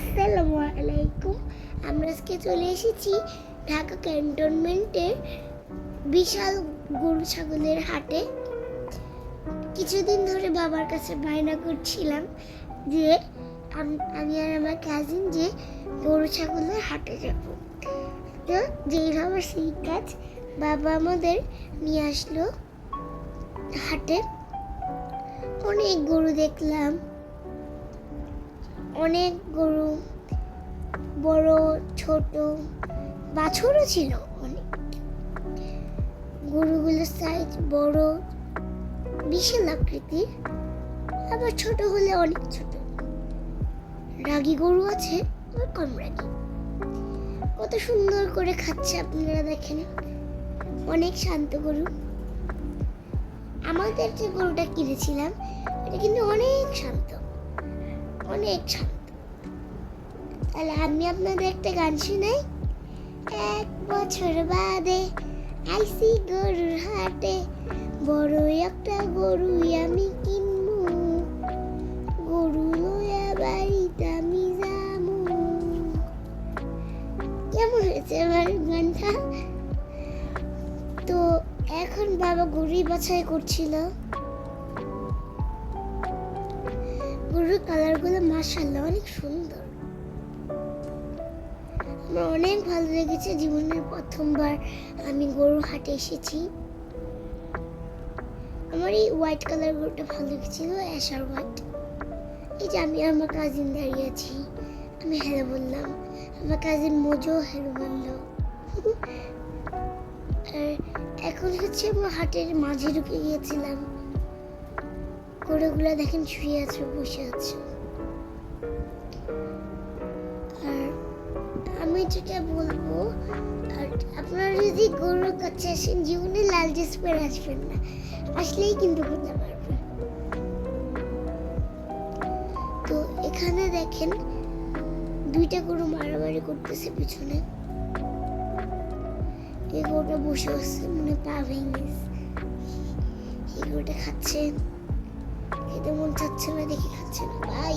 আসসালামু আলাইকুম। আমরা আজকে চলে এসেছি ঢাকা ক্যান্টনমেন্টের বিশাল গরু ছাগলের হাটে। কিছুদিন ধরে বাবার কাছে বায়না করছিলাম যে আমি আর আমার কাজিন যে গরু ছাগলের হাটে যাব। তো যেই ভাবে সেই কাজ, বাবা আমাদের নিয়ে আসলো হাটে। অনেক গরু দেখলাম, অনেক গরু, বড় ছোট বাছুরও ছিল অনেক। গরুগুলোর সাইজ বড়, বিশাল আকৃতির, আবার ছোট হলে অনেক ছোট। রাগী গরু আছে, আবার কম রাগী। কত সুন্দর করে খাচ্ছে আপনারা দেখেন, অনেক শান্ত গরু। আমাদের যে গরুটা কিনেছিলাম এটা কিন্তু অনেক শান্ত, অনেক শান্ত। তাহলে আমি আপনাদের একটা গান শুনাই। 1 বছর বাদে আইসি গরুর হাটে, বড় একটা গরু আমি কিনবো, গরু লইয়া বাড়িতে আমি যাবো। কেমন হয়েছে আমার গানটা? তো এখন বাবা গরু বাছাই করছিল। গরুর কালারগুলো মাশাআল্লাহ অনেক সুন্দর। আমার অনেক ভালো লেগেছে। জীবনের প্রথমবার আমি গরু হাটে এসেছি। আমার এই হোয়াইট কালার গরুটা ভালো লেগেছিল, অ্যাশার হোয়াইট। এই যে আমি আমার কাজিন দাঁড়িয়ে আছি, আমি হ্যালো বললাম, আমার কাজিন মোজো হ্যালো বললো। আর এখন হচ্ছে আমার হাটের মাঝে ঢুকে গিয়েছিলাম। গরুগুলো দেখেন শুয়ে আছে, বসে আছে। আর আমি যেটা বলবো, আর আপনারা যদি গরুর কাছে আসেন, জীবনে লাল ড্রেস পরে আসবেন না, আসলেই কিন্তু করতে পারবেন। তো এখানে দেখেন 2টা গরু মারামারি করতেছে পিছনে। এই গরুটা বসে আছে, মনে পা ভেঙে গেছে। এই গরুটা খাচ্ছে, খেতে মন চাচ্ছে না দেখে খাচ্ছে না ভাই।